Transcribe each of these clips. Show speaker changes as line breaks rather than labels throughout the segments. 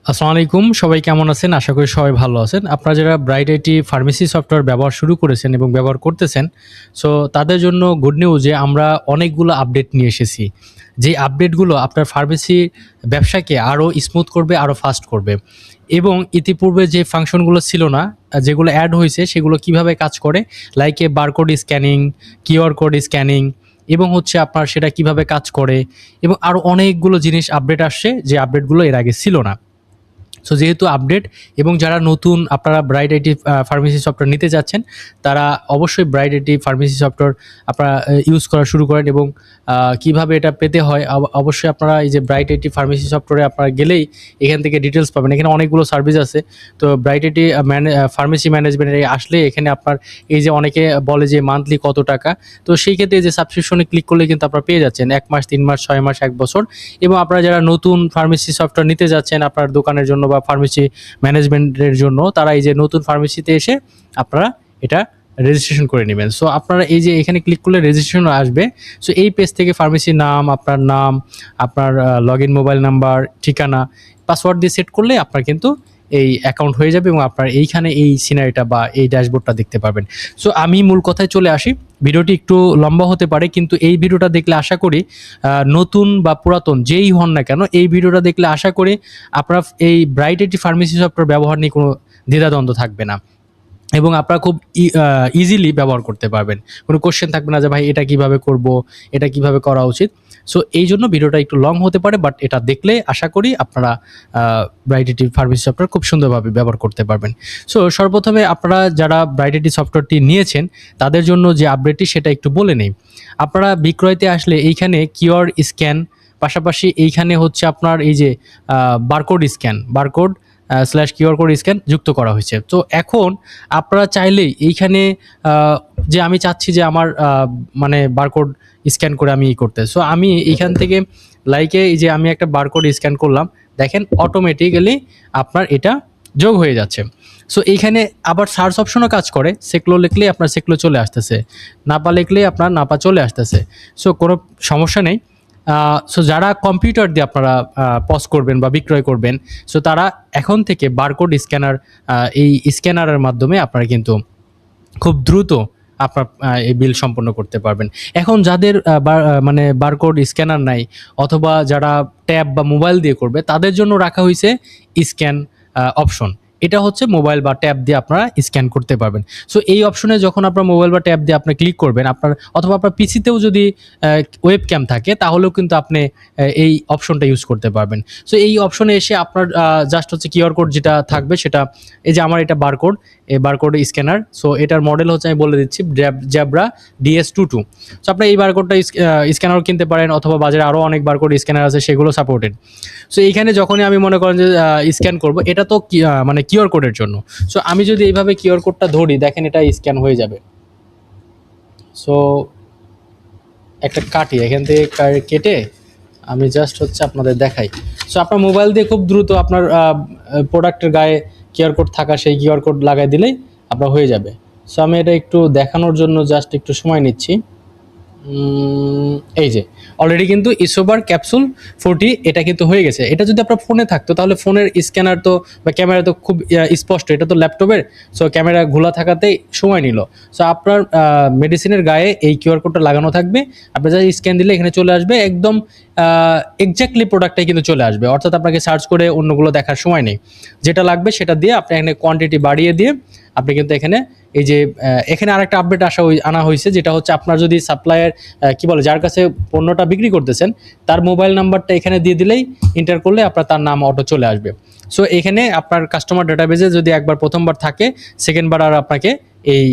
আসসালামু আলাইকুম। সবাই কেমন আছেন? আশা করি সবাই ভালো আছেন। আপনারা যারা ব্রাইট আইটি ফার্মেসি সফটওয়্যার ব্যবহার শুরু করেছেন এবং ব্যবহার করতেছেন, সো তাদের জন্য গুড নিউজ যে আমরা অনেকগুলো আপডেট নিয়ে এসেছি। যেই আপডেটগুলো আপনার ফার্মেসি ব্যবসাকে আরও স্মুথ করবে, আরও ফাস্ট করবে এবং ইতিপূর্বে যে ফাংশনগুলো ছিল না, যেগুলো অ্যাড হয়েছে সেগুলো কিভাবে কাজ করে, like a barcode scanning, QR code scanning এবং হচ্ছে আপনার সেটা কিভাবে কাজ করে এবং আরও অনেকগুলো জিনিস আপডেট আসছে যে আপডেটগুলো এর আগে ছিল না। সো যেহেতু আপডেট এবং যারা নতুন আপনারা ব্রাইট আইটি ফার্মেসি সফটওয়্যার নিতে যাচ্ছেন, তারা অবশ্যই ব্রাইট আইটি ফার্মেসি সফটওয়্যার আপনারা ইউজ করা শুরু করেন এবং কিভাবে এটা পেতে হয় অবশ্যই আপনারা এই যে ব্রাইট আইটি ফার্মেসি সফটওয়্যারে আপনারা গেলেই এখান থেকে ডিটেলস পাবেন। এখানে অনেকগুলো সার্ভিস আছে। তো ব্রাইট আইটি ফার্মেসি ম্যানেজমেন্টে আসলে এখানে আপনার এই যে অনেকে বলে যে মান্থলি কত টাকা, তো সেই ক্ষেত্রে এই যে সাবস্ক্রিপশনে ক্লিক করলে কিন্তু আপনারা পেয়ে যাচ্ছেন 1 মাস, 3 মাস, 6 মাস, 1 বছর। এবং আপনারা যারা নতুন ফার্মেসি সফটওয়্যার নিতে যাচ্ছেন আপনার দোকানের জন্য বা ফার্মেসি ম্যানেজমেন্টের জন্য, তারা এই যে নতুন ফার্মেসিতে এসে আপনারা এটা রেজিস্ট্রেশন করে নেবেন। সো আপনারা এই যে এখানে ক্লিক করলে রেজিস্ট্রেশন আসবে। সো এই পেজ থেকে ফার্মেসির নাম, আপনার লগ ইন মোবাইল নাম্বার, ঠিকানা, পাসওয়ার্ড দিয়ে সেট করলে আপনার কিন্তু এই অ্যাকাউন্ট হয়ে যাবে এবং আপনার এইখানে এই সিনারিটা বা এই ড্যাশবোর্ডটা দেখতে পাবেন। সো আমি মূল কথায় চলে আসি। ভিডিওটি একটু লম্বা হতে পারে, কিন্তু এই ভিডিওটা দেখলে আশা করি নতুন বা পুরাতন যেই হন না কেন, এই ভিডিওটা দেখলে আশা করি আপনার এই ব্রাইট আইটি ফার্মেসি সফটওয়্যার ব্যবহার নিয়ে কোনো দ্বিধাদ্বন্দ্ব থাকবে না এবং আপনারা খুব ইজিলি ব্যবহার করতে পারবেন। কোনো কোশ্চেন থাকবে না যে ভাই এটা কিভাবে করব, এটা কিভাবে করা উচিত। সো এই জন্য ভিডিওটা একটু লং হতে পারে, বাট এটা দেখলে আশা করি আপনারা ব্রাইট আইটি ফার্মেসি সফটওয়্যার খুব সুন্দরভাবে ব্যবহার করতে পারবেন। সো সর্বপ্রথমে আপনারা যারা ব্রাইট আইটি সফটওয়্যারটি নিয়েছেন তাদের জন্য যে আপডেটটি সেটা একটু বলে নেই। আপনারা বিক্রয়তে আসলে এইখানে কিউআর স্ক্যান, পাশাপাশি এইখানে হচ্ছে আপনার এই যে barcode slash QR code scan যুক্ত করা হয়েছে। তো এখন আপনারা চাইলেই এইখানে যে আমি চাচ্ছি যে আমার মানে বারকোড স্ক্যান করে আমি করতে, সো আমি এইখান থেকে লাইকে এই যে আমি একটা বারকোড স্ক্যান করলাম, দেখেন অটোমেটিক্যালি আপনার এটা যোগ হয়ে যাচ্ছে। সো এইখানে আবার সার্চ অপশনও কাজ করে, সেকলো লিখলেই আপনার সেকলো চলে আসতেছে, নাপা লিখলেই আপনার নাপা চলে আসতেছে। সো কোনো সমস্যা নেই। সো যারা কম্পিউটার দিয়ে আপনারা পজ করবেন বা বিক্রয় করবেন, সো তারা এখন থেকে বারকোড স্ক্যানার, এই স্ক্যানারের মাধ্যমে আপনারা কিন্তু খুব দ্রুত আপনার এই বিল সম্পন্ন করতে পারবেন। এখন যাদের মানে বারকোড স্ক্যানার নাই অথবা যারা ট্যাব বা মোবাইল দিয়ে করবে, তাদের জন্য রাখা হয়েছে স্ক্যান অপশন। এটা হচ্ছে মোবাইল বা ট্যাব দিয়ে আপনারা স্ক্যান করতে পারবেন। সো এই অপশনে যখন আপনার মোবাইল বা ট্যাব দিয়ে আপনি ক্লিক করবেন, আপনার অথবা আপনার পিসিতেও যদি ওয়েব ক্যাম থাকে তাহলেও কিন্তু আপনি এই অপশনটা ইউজ করতে পারবেন। সো এই অপশনে এসে আপনার জাস্ট হচ্ছে কিউআর কোড যেটা থাকবে সেটা, এই যে আমার এটা বারকোড, এই বারকোড স্ক্যানার। সো এটার মডেল হচ্ছে আমি বলে দিচ্ছি জ্যাব্রা DS22। সো আপনি এই বারকোডটা স্ক্যানারও কিনতে পারেন অথবা বাজারে আরও অনেক বারকোড স্ক্যানার আছে, সেগুলো সাপোর্টেড। সো এইখানে যখনই আমি মনে করেন যে স্ক্যান করব, এটা তো মানে কিউআর কোডের জন্য। সো আমি যদি এইভাবে কিউআর কোডটা ধরি, দেখেন এটা স্ক্যান হয়ে যাবে। সো একটা কাটি এখান থেকে কেটে আমি জাস্ট হচ্ছে আপনাদের দেখাই। সো আপনার মোবাইল দিয়ে খুব দ্রুত আপনার প্রোডাক্টের গায়ে কিউআর কোড থাকা সেই কিউআর কোড লাগাই দিলেই আপনার হয়ে যাবে। সো আমি এটা একটু দেখানোর জন্য জাস্ট একটু সময় নিচ্ছি। এই যে অলরেডি কিন্তু ইসোবার ক্যাপসুল 40 এটা কিন্তু হয়ে গেছে। এটা যদি আপনার ফোনে থাকতো তাহলে ফোনের স্ক্যানার তো বা ক্যামেরা তো খুব স্পষ্ট, এটা তো ল্যাপটপের। সো ক্যামেরা ঘোলা থাকাতেই সময় নিল। সো আপনার মেডিসিনের গায়ে এই কিউআর কোডটা লাগানো থাকবে, আপনি যা স্ক্যান দিলে এখানে চলে আসবে, একদম এক্স্যাক্টলি প্রোডাক্টটাই কিন্তু চলে আসবে। অর্থাৎ আপনাকে সার্চ করে অন্যগুলো দেখার সময় নেই, যেটা লাগবে সেটা দিয়ে আপনি এখানে কোয়ান্টিটি বাড়িয়ে দিয়ে আপনি কিন্তু এখানে এই যে এখানে আরেকটা আপডেট আনা হয়েছে, যেটা হচ্ছে আপনার যদি সাপ্লায়ার কি বলে যার কাছে পণ্যটা বিক্রি করতেছেন তার মোবাইল নাম্বারটা এখানে দিয়ে দিলেই এন্টার করলে আপনার তার নাম অটো চলে আসবে। সো এখানে আপনার কাস্টমার ডাটাবেজে যদি একবার প্রথমবার থাকে, সেকেন্ডবার আর আপনাকে এই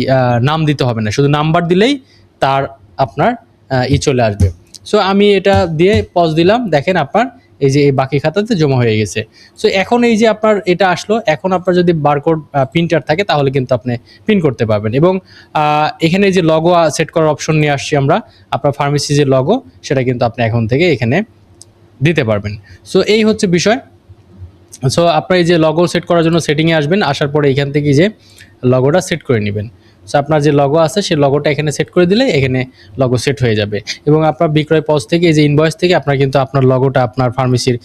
নাম দিতে হবে না, শুধু নাম্বার দিলেই তার আপনার চলে আসবে। সো আমি এটা দিয়ে পজ দিলাম, দেখেন আপনার এই যে এই বাকি খাতাতে জমা হয়ে গেছে। সো এখন এই যে আপনার এটা আসলো, এখন আপনার যদি বারকোড প্রিন্টার থাকে তাহলে কিন্তু আপনি প্রিন্ট করতে পারবেন। এবং এখানে যে লগো সেট করার অপশন নিয়ে আসছি আমরা, আপনার ফার্মেসি যে লগো সেটা কিন্তু আপনি এখন থেকে এখানে দিতে পারবেন। সো এই হচ্ছে বিষয়। সো আপনার এই যে লগো সেট করার জন্য সেটিংয়ে আসবেন, আসার পরে এখান থেকে যে লগোটা সেট করে নেবেন। সো আপনার যে লগো আছে সেই লগোটা এখানে সেট করে দিলে এখানে লগো সেট হয়ে যাবে এবং আপনার বিক্রয় পজ থেকে এই যে ইনভয়েস থেকে আপনার কিন্তু আপনার লগোটা আপনার ফার্মেসির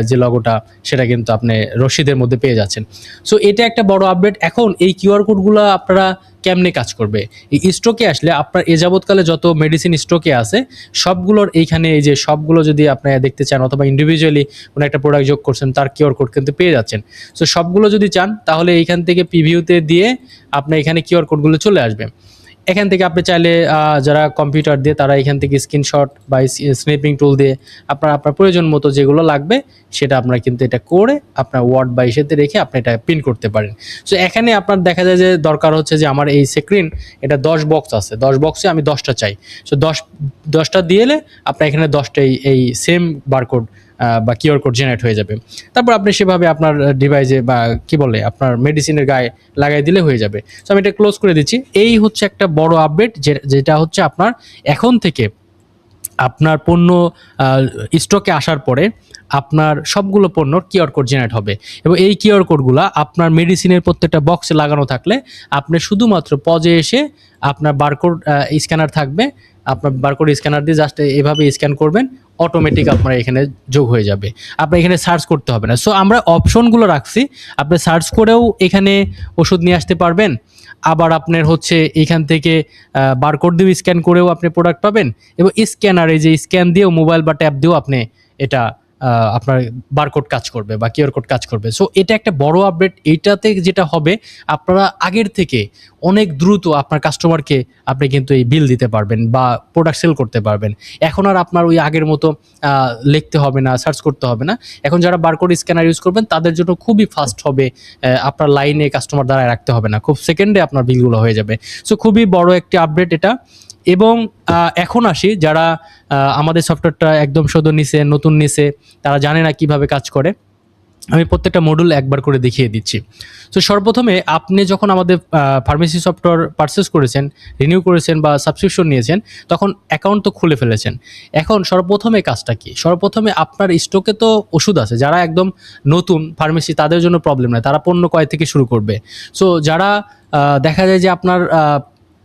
যে লগোটা সেটা কিন্তু আপনি রসিদের মধ্যে পেয়ে যাচ্ছেন। সো এটা একটা বড় আপডেট। এখন এই কিউআর কোডগুলো আপনারা কেমনে কাজ করবে, এই স্টকে আসলে আপনার এ যাবৎকালে যত মেডিসিন স্টকে আছে সবগুলোর এইখানে এই যে সবগুলো যদি আপনি দেখতে চান অথবা ইন্ডিভিজুয়ালি কোনো একটা প্রোডাক্ট যোগ করছেন তার কিউআর কোড কিন্তু পেয়ে যাচ্ছেন। সো সবগুলো যদি চান তাহলে এইখান থেকে প্রিভিউতে দিয়ে আপনার এখানে কিউআর কোডগুলো চলে আসবে। এখান থেকে আপনি চাইলে যারা কম্পিউটার দিয়ে তারা এখান থেকে স্ক্রিনশট বা স্ন্যাপিং টুল দিয়ে আপনার প্রয়োজন মতো যেগুলো লাগবে সেটা আপনারা কিন্তু এটা করে আপনার ওয়ার্ড বা ইসেতে রেখে আপনি এটা প্রিন্ট করতে পারেন। সো এখানে আপনার দেখা যায় যে দরকার হচ্ছে যে আমার এই স্ক্রিন এটা 10 বক্স আছে, 10 বক্সে আমি 10টা চাই। সো 10টা দিয়েলে আপনার এখানে 10টাই এই সেম বারকোড বা কিউআর কোড জেনারেট হয়ে যাবে। তারপর আপনি সেভাবে আপনার ডিভাইসে বা কি বলে আপনার মেডিসিনের গায়ে লাগাই দিলে হয়ে যাবে। সো আমি এটা ক্লোজ করে দিচ্ছি। এই হচ্ছে একটা বড় আপডেট যেটা হচ্ছে আপনার এখন থেকে আপনার পণ্য স্টকে আসার পরে আপনার সবগুলো পণ্যর কিউআর কোড জেনারেট হবে এবং এই কিউআর কোডগুলো আপনার মেডিসিনের প্রত্যেকটা বক্সে লাগানো থাকলে আপনি শুধুমাত্র পজে এসে আপনার বারকোড স্ক্যানার থাকবে, আপনার বারকোড স্ক্যানার দিয়ে জাস্ট এভাবে স্ক্যান করবেন, অটোমেটিক আপনার এখানে যোগ হয়ে যাবে, আপনার এখানে সার্চ করতে হবে না। সো আমরা অপশনগুলো রাখছি, আপনি সার্চ করেও এখানে ওষুধ নিয়ে আসতে পারবেন, আবার আপনার হচ্ছে এখান থেকে বারকোড দিয়েও স্ক্যান করেও আপনি প্রোডাক্ট পাবেন এবং স্ক্যানারে যে স্ক্যান দিয়েও মোবাইল বা ট্যাব দিয়েও আপনি এটা আপনার বারকোড কাজ করবে বা কিউআর কোড কাজ করবে। সো এটা একটা বড় আপডেট। এইটাতে যেটা হবে আপনারা আগের থেকে অনেক দ্রুত আপনার কাস্টমারকে আপনি কিন্তু এই বিল দিতে পারবেন বা প্রোডাক্ট সেল করতে পারবেন। এখন আর আপনার ওই আগের মতো লিখতে হবে না, সার্চ করতে হবে না। এখন যারা বারকোড স্ক্যানার ইউজ করবেন তাদের জন্য খুবই ফাস্ট হবে, আপনার লাইনে কাস্টমার দাঁড়ায় রাখতে হবে না, খুব সেকেন্ডে আপনার বিলগুলো হয়ে যাবে। সো খুবই বড় একটি আপডেট এটা। এবং এখন আসি যারা আমাদের সফটওয়্যারটা একদম শুধু নিছে, নতুন নিছে, তারা জানে না কিভাবে কাজ করে। আমি প্রত্যেকটা মডুল একবার করে দেখিয়ে দিচ্ছি। তো সর্বপ্রথমে আপনি যখন আমাদের ফার্মেসি সফটওয়্যার পারচেস করেছেন, রিনিউ করেছেন বা সাবস্ক্রিপশন নিয়েছেন, তখন অ্যাকাউন্ট তো খুলে ফেলেছেন। এখন সর্বপ্রথমে কাজটা কি? সর্বপ্রথমে আপনার স্টকে তো ওষুধ আছে, যারা একদম নতুন ফার্মেসি তাদের জন্য প্রবলেম নয়, তারা পণ্য ক্রয় থেকে শুরু করবে। সো যারা দেখা যায় যে আপনার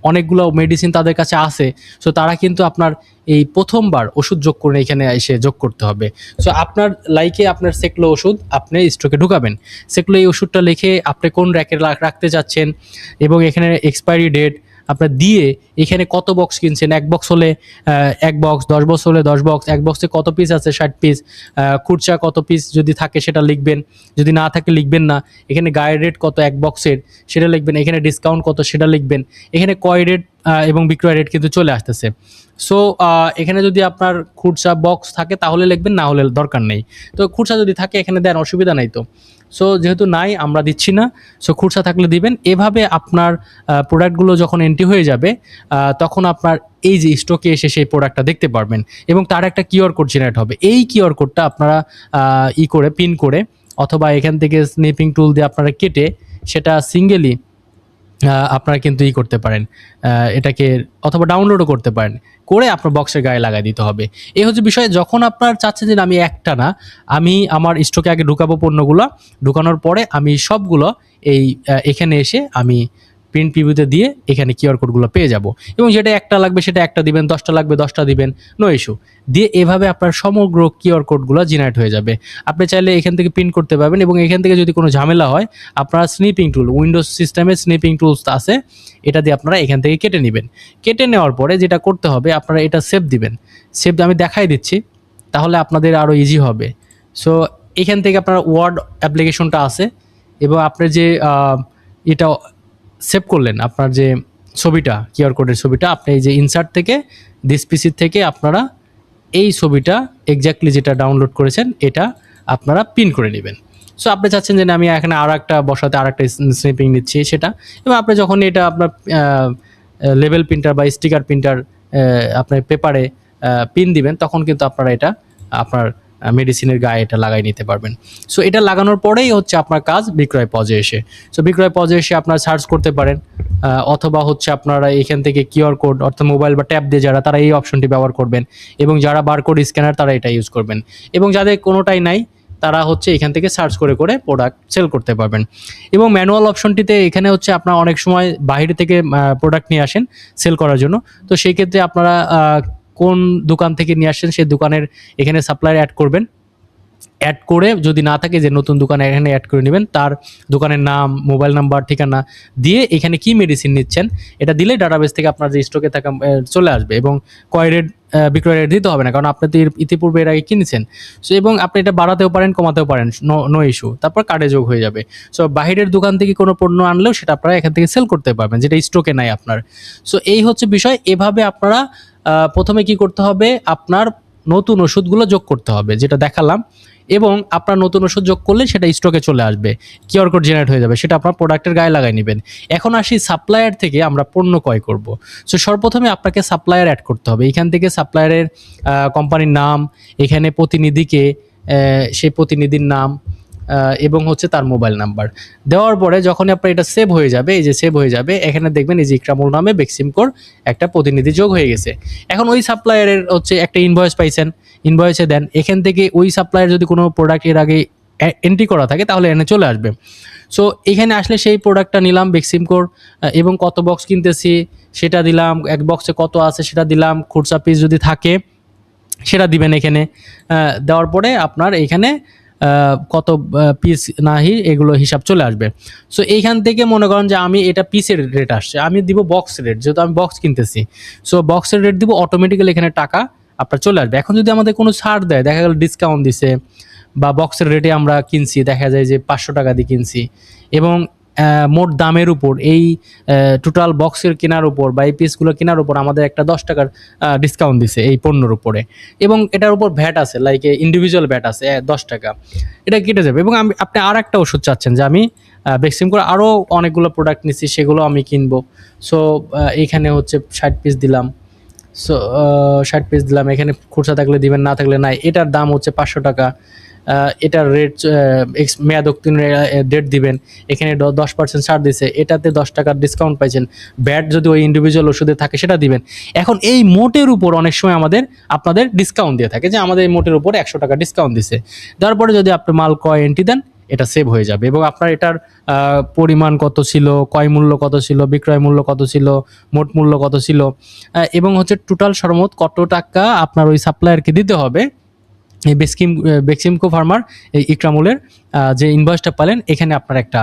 অনেকগুলো মেডিসিন তাদের কাছে আছে, সো তারা কিন্তু আপনার এই প্রথমবার ওষুধ যোগ করে এখানে এসে যোগ করতে হবে। সো আপনার লাইকে আপনার সেকলো ওষুধ আপনি স্টকে ঢুকাবেন, সেকলো এই ওষুধটা লিখে আপনি কোন র্যাকে রাখতে চাচ্ছেন এবং এখানে এক্সপায়ারি ডেট আপনার দিয়ে এখানে কত বক্স কিনছেন, 1 বক্স হলে 1 বক্স, 10 বক্স হলে 10 বক্স, 1 বক্সে কত পিস আছে 60 পিস, খুরচা কত পিস যদি থাকে সেটা লিখবেন, যদি না থাকে লিখবেন না। এখানে গায়ের রেট কত 1 বক্সের সেটা লিখবেন, এখানে ডিসকাউন্ট কত সেটা লিখবেন, এখানে ক্রয় রেট এবং বিক্রয় রেট কিন্তু চলে আসতেছে। সো এখানে যদি আপনার খুরচা বক্স থাকে তাহলে লিখবেন, না হলে দরকার নেই। তো খুরচা যদি থাকে এখানে দেন, অসুবিধা নাই তো। সো যেহেতু নাই আমরা দিচ্ছি না, সো খুরচা থাকলে দিবেন। এভাবে আপনার প্রোডাক্টগুলো যখন এন্ট্রি হয়ে যাবে তখন আপনার এই যে স্টকে এসে সেই প্রোডাক্টটা দেখতে পারবেন এবং তার একটা কিউআর কোড জেনারেট হবে। এই কিউআর কোডটা আপনারা করে পিন করে অথবা এখান থেকে স্ন্যাপিং টুল দিয়ে আপনারা কেটে সেটা সিঙ্গেলি আপনারা কিন্তু করতে পারেন, এটাকে অথবা ডাউনলোডও করতে পারেন, করে আপনার বক্সের গায়ে লাগাই দিতে হবে। এই হচ্ছে বিষয়। যখন আপনার চাচ্ছেন যে আমি একটা না, আমি আমার স্টকে আগে ঢুকাবো পণ্যগুলো, ঢুকানোর পরে আমি সবগুলো এখানে এসে আমি প্রিন্ট প্রিভিউতে দিয়ে এখানে কিউআর কোডগুলো পেয়ে যাব এবং যেটা একটা লাগবে সেটা একটা দিবেন, 10টা লাগবে 10টা দিবেন, নো ইস্যু। দিয়ে এভাবে আপনার সমগ্র কিউআর কোডগুলো জেনারেট হয়ে যাবে। আপনি চাইলে এখান থেকে প্রিন্ট করতে পারবেন এবং এখান থেকে যদি কোনো ঝামেলা হয় আপনারা স্নিপিং টুল, উইন্ডোজ সিস্টেমে স্নিপিং টুলস আছে, এটা দিয়ে আপনারা এখান থেকে কেটে নেবেন। কেটে নেওয়ার পরে যেটা করতে হবে আপনারা এটা সেভ দিবেন। সেভ আমি দেখাই দিচ্ছি, তাহলে আপনাদের আরও ইজি হবে। সো এখান থেকে আপনার ওয়ার্ড অ্যাপ্লিকেশনটা আছে এবং আপনার যে এটা সেভ করলেন, আপনার যে ছবিটা কিউআর কোডের ছবিটা, আপনি এই যে ইনসার্ট থেকে দিস পিসি থেকে আপনারা এই ছবিটা এক্স্যাক্টলি যেটা ডাউনলোড করেছেন এটা আপনারা পিন করে নেবেন। সো আপনি চাচ্ছেন যে আমি এখানে আর একটা বসাতে আর একটা স্নিপিং নিচ্ছি সেটা, এবং আপনি যখন এটা আপনার লেবেল প্রিন্টার বা স্টিকার প্রিন্টার আপনার পেপারে পিন দিবেন তখন কিন্তু আপনারা এটা আপনার মেডিসিনের গায়ে এটা লাগাই নিতে পারবেন। সো এটা লাগানোর পরেই হচ্ছে আপনার কাজ বিক্রয় পজে এসে। সো বিক্রয় পজে এসে আপনারা সার্চ করতে পারেন, অথবা হচ্ছে আপনারা এখান থেকে কিউআর কোড অর্থাৎ মোবাইল বা ট্যাব দিয়ে যারা তারা এই অপশনটি ব্যবহার করবেন এবং যারা বারকোড স্ক্যানার তারা এটা ইউজ করবেন এবং যাদের কোনোটাই নাই তারা হচ্ছে এখান থেকে সার্চ করে করে প্রোডাক্ট সেল করতে পারবেন। এবং ম্যানুয়াল অপশনটিতে এখানে হচ্ছে আপনারা অনেক সময় বাইরে থেকে প্রোডাক্ট নিয়ে আসেন সেল করার জন্য। তো সেই ক্ষেত্রে আপনারা কোন দোকান থেকে নিয়ে আসছেন সেই দোকানের এখানে সাপ্লায়ার অ্যাড করবেন। অ্যাড করে যদি না থাকে যে নতুন দোকানে এখানে অ্যাড করে নেবেন, তার দোকানের নাম, মোবাইল নাম্বার, ঠিকানা দিয়ে এখানে কি মেডিসিন নিচ্ছেন এটা দিলে ডাটাবেস থেকে আপনার যে স্টকে থাকা চলে আসবে। এবং ক্রয় রেট বিক্রয় রেট দিতে হবে না, কারণ আপনি তো ইতিপূর্বে এর আগে কিনেছেন। সো এবং আপনি এটা বাড়াতেও পারেন, কমাতেও পারেন, নো ইস্যু। তারপর কার্ডে যোগ হয়ে যাবে। সো বাহিরের দোকান থেকে কোনো পণ্য আনলেও সেটা আপনারা এখান থেকে সেল করতে পারবেন, যেটা স্টকে নাই আপনার। সো এই হচ্ছে বিষয়। এভাবে আপনারা প্রথমে কি করতে হবে, আপনার নতুন ওষুধগুলো যোগ করতে হবে, যেটা দেখালাম। এবং আপনার নতুন ওষুধ যোগ করলে সেটা স্টকে চলে আসবে, কিউআর কোড জেনারেট হয়ে যাবে, সেটা আপনার প্রোডাক্টের গায়ে লাগাই নেবেন। এখন আসি সাপ্লায়ার থেকে আমরা পণ্য ক্রয় করব। সো সর্বপ্রথমে আপনাকে সাপ্লায়ার অ্যাড করতে হবে। এখান থেকে সাপ্লায়ারের কোম্পানির নাম, এখানে প্রতিনিধিকে সেই প্রতিনিধির নাম এবং হচ্ছে তার মোবাইল নাম্বার দেওয়ার পরে যখনই আপনার এটা সেভ হয়ে যাবে, এই যে সেভ হয়ে যাবে, এখানে দেখবেন এই যে ইকরামুল নামে বেক্সিমকোর একটা প্রতিনিধি যোগ হয়ে গেছে। এখন ওই সাপ্লায়ারের হচ্ছে একটা ইনভয়েস পাইছেন, ইনভয়েসে দেন। এখান থেকে ওই সাপ্লায়ার যদি কোনো প্রোডাক্ট এর আগে এন্ট্রি করা থাকে তাহলে এখানে চলে আসবে। সো এখানে আসলে সেই প্রোডাক্টটা নিলাম বেক্সিমকোর এবং কত বক্স কিনতেছি সেটা দিলাম, এক বক্সে কত আছে সেটা দিলাম, খুচরা পিস যদি থাকে সেটা দিবেন এখানে। দেওয়ার পরে আপনার এখানে কত পিস নাহি এগুলো হিসাব চলে আসবে। সো এইখান থেকে মনে করেন যে আমি এটা পিসের রেট আসছে, আমি দিব বক্স রেট, যেহেতু আমি বক্স কিনতেছি। সো বক্সের রেট দিব, অটোমেটিক্যালি এখানে টাকা আপনার চলে আসবে। এখন যদি আমাদের কোনো ছাড় দেয়, দেখা গেল ডিসকাউন্ট দিছে বা বক্সের রেটে আমরা কিনছি, দেখা যায় যে 500 টাকা দিয়ে কিনছি এবং মোট দামের উপর এই টোটাল বক্সের কেনার উপর বা এই পিসগুলো কেনার উপর আমাদের একটা 10 টাকার ডিসকাউন্ট দিছে এই পণ্যর উপরে, এবং এটার উপর ভ্যাট আছে, লাইক ইন্ডিভিজুয়াল ভ্যাট আছে 10 টাকা, এটা কেটে যাবে। এবং আপনি আর একটা ওষুধ চাচ্ছেন যে আমি বেক্সিম করে আরও অনেকগুলো প্রোডাক্ট নিচ্ছি, সেগুলো আমি কিনবো। সো এইখানে হচ্ছে 60 পিস দিলাম। সো 60 পিস দিলাম, এখানে খুচরা থাকলে দিবেন, না থাকলে নাই। এটার দাম হচ্ছে 500 টাকা। এটার রেট মেয়াদ উত্তীর্ণের ডেট দিবেন, এখানে 10% ছাড় দিছে, এটাতে 10 টাকার ডিসকাউন্ট পাইছেন। ব্যাট যদি ওই ইন্ডিভিজুয়াল ওষুধে থাকে সেটা দিবেন। এখন এই মোটের উপর অনেক সময় আপনাদের ডিসকাউন্ট দিয়ে থাকে, যে আমাদের এই মোটের উপর 100 টাকা ডিসকাউন্ট দিছে। তারপরে যদি আপনি মাল ক্রয় এন্ট্রি দেন, এটা সেভ হয়ে যাবে এবং আপনার এটার পরিমাণ কত ছিল, ক্রয় মূল্য কত ছিল, বিক্রয় মূল্য কত ছিল, মোট মূল্য কত ছিল, এবং হচ্ছে টোটাল সর্বমোট কত টাকা আপনার ওই সাপ্লায়ারকে দিতে হবে। এই বেক্সিমকো ফার্মার এই ইকরামুলের যে ইনভয়েসটা পেলেন, এখানে আপনার একটা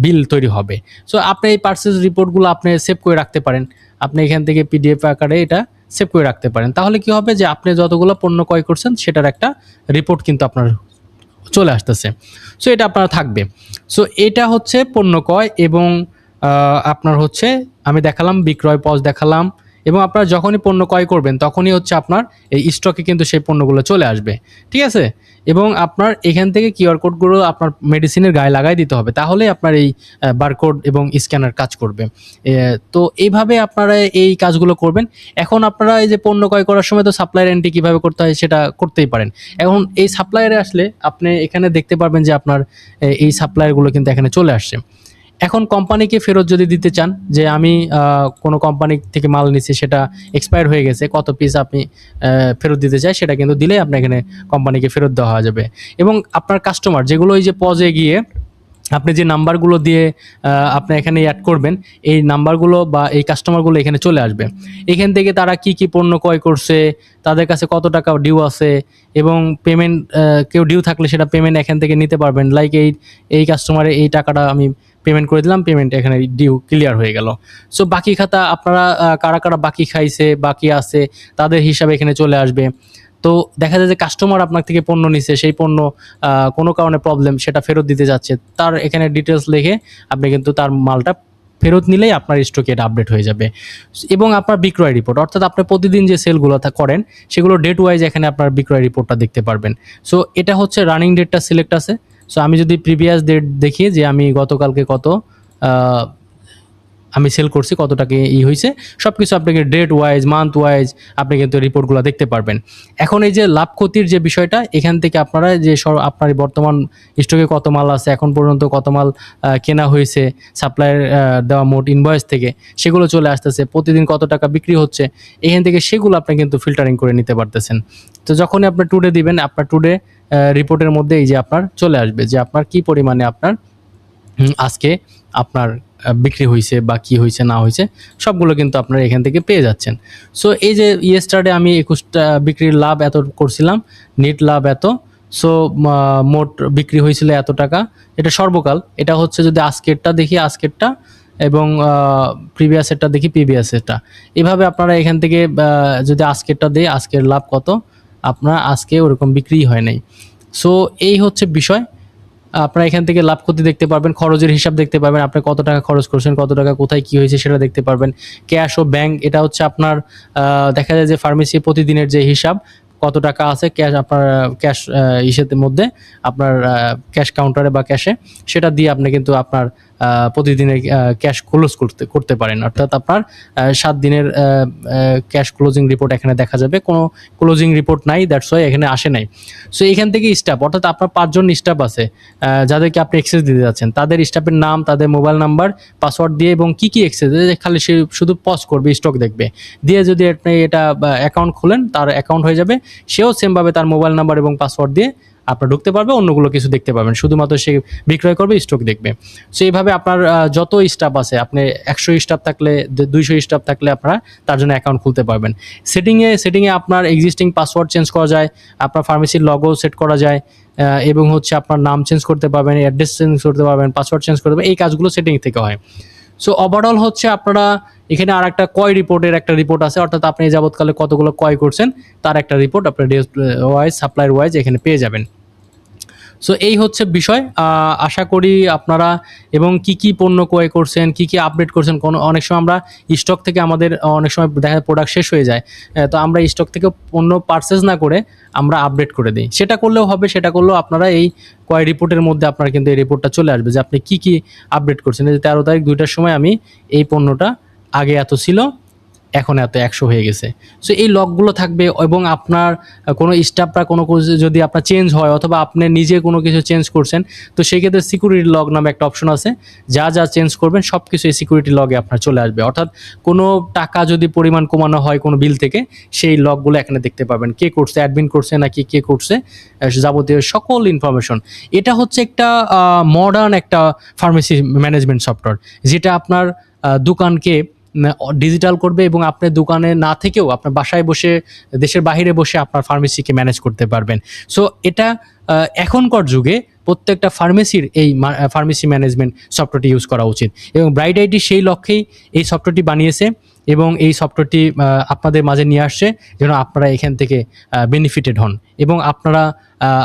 বিল তৈরি হবে। সো আপনি এই পারচেজ রিপোর্টগুলো আপনি সেভ করে রাখতে পারেন। আপনি এখান থেকে পিডিএফ আকারে এটা সেভ করে রাখতে পারেন। তাহলে কি হবে, যে আপনি যতগুলো পণ্য ক্রয় করছেন সেটার একটা রিপোর্ট কিন্তু আপনার চলে আসতেছে। সো এটা আপনার থাকবে। সো এটা হচ্ছে পণ্য ক্রয় এবং আপনার হচ্ছে আমি দেখালাম বিক্রয় পজ দেখালাম, এবং আপনারা যখনই পণ্য ক্রয় করবেন তখনই হচ্ছে আপনার এই স্টকে কিন্তু সেই পণ্যগুলো চলে আসবে, ঠিক আছে। এবং আপনার এখান থেকে কিউআর কোডগুলো আপনার মেডিসিনের গায়ে লাগাই দিতে হবে, তাহলে আপনার এই বারকোড এবং স্ক্যানার কাজ করবে। তো এইভাবে আপনারা এই কাজগুলো করবেন। এখন আপনারা এই যে পণ্য ক্রয় করার সময় তো সাপ্লায়ার এন্ট্রি কীভাবে করতে হয় সেটা করতেই পারেন। এখন এই সাপ্লায়ারে আসলে আপনি এখানে দেখতে পারবেন যে আপনার এই সাপ্লায়ারগুলো কিন্তু এখানে চলে আসছে। এখন কোম্পানিকে ফেরত যদি দিতে চান, যে আমি কোনো কোম্পানি থেকে মাল নিচ্ছি, সেটা এক্সপায়ার হয়ে গেছে, কত পিস আপনি ফেরত দিতে চাই, সেটা কিন্তু দিলেই আপনার এখানে কোম্পানিকে ফেরত দেওয়া যাবে। এবং আপনার কাস্টমার যেগুলো ওই যে পজে গিয়ে আপনি যে নাম্বারগুলো দিয়ে আপনি এখানে অ্যাড করবেন, এই নাম্বারগুলো বা এই কাস্টমারগুলো এখানে চলে আসবে। এখান থেকে তারা কি কি পণ্য ক্রয় করছে, তাদের কাছে কত টাকা ডিউ আছে, এবং পেমেন্ট কেউ ডিউ থাকলে সেটা পেমেন্ট এখান থেকে নিতে পারবেন। লাইক এই কাস্টমারে এই টাকাটা আমি পেমেন্ট করে দিলাম, পেমেন্ট এখানে ডিউ ক্লিয়ার হয়ে গেল। সো বাকি খাতা আপনারা কারা কারা বাকি খাইছে, বাকি আছে, তাদের হিসাবে এখানে চলে আসবে। তো দেখা যায় যে কাস্টমার আপনার থেকে পণ্য নিছে, সেই পণ্য কোনো কারণে প্রবলেম, সেটা ফেরত দিতে যাচ্ছে, তার এখানে ডিটেলস লিখে আপনি কিন্তু তার মালটা ফেরত নিলেই আপনার স্টকে এটা আপডেট হয়ে যাবে। এবং আপনার বিক্রয় রিপোর্ট, অর্থাৎ আপনি প্রতিদিন যে সেলগুলো করেন সেগুলো ডেট ওয়াইজ এখানে আপনার বিক্রয় রিপোর্টটা দেখতে পারবেন। সো এটা হচ্ছে রানিং ডেটটা সিলেক্ট আছে। সো আমি যদি প্রিভিয়াস ডেট দেখি যে আমি গতকালকে কত আমি সেল করছি, কত টাকা হয়েছে, সব কিছু আপনাকে ডেট ওয়াইজ, মান্থ ওয়াইজ আপনি কিন্তু রিপোর্টগুলো দেখতে পারবেন। এখন এই যে লাভ ক্ষতির যে বিষয়টা, এখান থেকে আপনারা যে আপনার বর্তমান স্টকে কত মাল আছে, এখন পর্যন্ত কত মাল কেনা হয়েছে সাপ্লায়ার দেওয়া মোট ইনভয়েস থেকে, সেগুলো চলে আসতেছে, প্রতিদিন কত টাকা বিক্রি হচ্ছে, এখান থেকে সেগুলো আপনি কিন্তু ফিল্টারিং করে নিতে পারতেছেন। তো যখনই আপনি টুডে দিবেন, আপনার টুডে রিপোর্টের মধ্যে এই যে আপনার চলে আসবে যে আপনার কি পরিমাণে আপনার আজকে আপনার বিক্রি হয়েছে বা কি হয়েছে না হয়েছে সবগুলো কিন্তু আপনারা এখান থেকে পেয়ে যাচ্ছেন। সো এই যে ইয়েস্টারডে আমি 21টা বিক্রির লাভ এত করছিলাম, নেট লাভ এত, সো মোট বিক্রি হয়েছিল এত টাকা, এটা সর্বকাল। এটা হচ্ছে যদি আজকেরটা দেখি আজকেরটা এবং প্রিভিয়াসেরটা দেখি প্রিভিয়াসেরটা, এভাবে আপনারা এখান থেকে যদি আজকেরটা দেয় আজকের লাভ কত, আপনার আজকে ওরকম বিক্রি হয় নাই। সো এই হচ্ছে বিষয়। আপনারা এখান থেকে লাভ ক্ষতি দেখতে পারবেন, খরচের হিসাব দেখতে পারবেন, আপনি কত টাকা খরচ করছেন, কত টাকা কোথায় কি হয়েছে সেটা দেখতে পারবেন। ক্যাশ ও ব্যাংক, এটা হচ্ছে আপনার দেখা যায় যে ফার্মেসি প্রতিদিনের যে হিসাব কত টাকা আছে ক্যাশ আপনার ক্যাশ ইসের মধ্যে আপনার ক্যাশ কাউন্টারে বা ক্যাশে, সেটা দিয়ে আপনি কিন্তু আপনার প্রতিদিনের ক্যাশ ক্লোজ করতে পারেন। অর্থাৎ আপনার 7 দিনের ক্যাশ ক্লোজিং রিপোর্ট এখানে দেখা যাবে। কোনো ক্লোজিং রিপোর্ট নাই, দ্যাটস ওয়াই এখানে আসে নাই। সো এখান থেকে স্টাফ, অর্থাৎ আপনার 5 জন স্টাফ আছে যাদেরকে আপনি অ্যাক্সেস দিতে যাচ্ছেন, তাদের স্টাফের নাম, তাদের মোবাইল নাম্বার, পাসওয়ার্ড দিয়ে এবং কী কী অ্যাক্সেস, খালি সে শুধু পজ করবে, স্টক দেখবে, দিয়ে যদি আপনি এটা অ্যাকাউন্ট খোলেন তার অ্যাকাউন্ট হয়ে যাবে। সেও সেমভাবে তার মোবাইল নাম্বার এবং পাসওয়ার্ড দিয়ে আপনার ঢুকতে পারবে, অন্যগুলো কিছু দেখতে পাবেন, শুধুমাত্র সে বিক্রয় করবে, স্টক দেখবে। সো এইভাবে আপনার যত স্টাফ আছে, আপনি 100 স্টাফ থাকলে 200 স্টাফ থাকলে আপনারা তার জন্য অ্যাকাউন্ট খুলতে পারবেন। সেটিংয়ে আপনার এক্সিস্টিং পাসওয়ার্ড চেঞ্জ করা যায়, আপনার ফার্মেসির লগো সেট করা যায়, এবং হচ্ছে আপনার নাম চেঞ্জ করতে পারবেন, অ্যাড্রেস চেঞ্জ করতে পারবেন, পাসওয়ার্ড চেঞ্জ করতে পারবেন, এই কাজগুলো সেটিং থেকে হয়। সো ওভারঅল হচ্ছে আপনারা এখানে আর একটা ক্রয় রিপোর্টের একটা রিপোর্ট আছে, অর্থাৎ আপনি যাবৎকালে কতগুলো ক্রয় করছেন তার একটা রিপোর্ট আপনার ডে ওয়াইজ, সাপ্লায়ার ওয়াইজ এখানে পেয়ে যাবেন। সো এই হচ্ছে বিষয়। আশা করি আপনারা এবং কি কি পণ্য ক্রয় করছেন, কি কি আপডেট করছেন, অনেক সময় আমরা স্টক থেকে আমাদের অনেক সময় দেখা প্রোডাক্ট শেষ হয়ে যায়, তো আমরা স্টক থেকে পণ্য পারচেজ না করে আমরা আপডেট করে দিই। সেটা করলেও হবে, সেটা করলেও আপনারা এই ক্রয় রিপোর্টের মধ্যে আপনার কিন্তু এই রিপোর্টটা চলে আসবে যে আপনি কি কি আপডেট করছেন। এই যে 13 তারিখ 2টার সময় আমি এই পণ্যটা আগে এত ছিল, এখন এত 100 হয়ে গেছে। সো এই লকগুলো থাকবে এবং আপনার কোনো স্টাফরা কোনো কিছু যদি আপনার চেঞ্জ হয় অথবা আপনি নিজে কোনো কিছু চেঞ্জ করছেন, তো সেক্ষেত্রে সিকিউরিটি লগ নামে একটা অপশন আছে, যা যা চেঞ্জ করবেন সব কিছু এই সিকিউরিটি লগে আপনার চলে আসবে। অর্থাৎ কোনো টাকা যদি পরিমাণ কমানো হয় কোনো বিল থেকে, সেই লকগুলো এখানে দেখতে পাবেন, কে করছে, অ্যাডমিন করছে নাকি কে করছে, যাবতীয় সকল ইনফরমেশন। এটা হচ্ছে একটা মডার্ন একটা ফার্মেসি ম্যানেজমেন্ট সফটওয়্যার, যেটা আপনার দোকানকে ডিজিটাল করবে এবং আপনি দোকানে না থেকেও আপনার বাসায় বসে, দেশের বাইরে বসে আপনার ফার্মেসিকে ম্যানেজ করতে পারবেন। সো এটা এখনকার যুগে প্রত্যেকটা ফার্মেসির এই ফার্মেসি ম্যানেজমেন্ট সফটওয়্যারটি ইউজ করা উচিত এবং ব্রাইট আইটি সেই লক্ষ্যেই এই সফটওয়্যারটি বানিয়েছে এবং এই সফটওয়্যারটি আপনাদের মাঝে নিয়ে আসছে যেন আপনারা এখান থেকে বেনিফিটেড হন এবং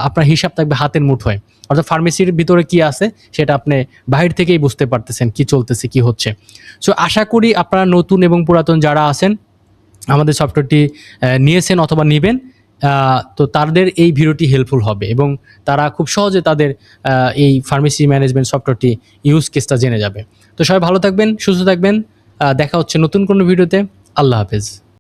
আপনার হিসাব থাকবে হাতের মুঠোয়। অর্থাৎ ফার্মেসির ভিতরে কি আছে সেটা আপনি বাহির থেকেই বুঝতে পারতেছেন কি চলতেছে, কি হচ্ছে। সো আশা করি আপনারা নতুন এবং পুরাতন যারা আছেন আমাদের সফটওয়্যারটি নিয়েছেন অথবা নেবেন, তো তাদের এই ভিডিওটি হেল্পফুল হবে এবং তারা খুব সহজে তাদের এই ফার্মেসি ম্যানেজমেন্ট সফটওয়্যারটি ইউজ কেসটা জেনে যাবে। তো সবাই ভালো থাকবেন, সুস্থ থাকবেন, দেখা হচ্ছে নতুন কোনো ভিডিওতে। আল্লাহ হাফেজ।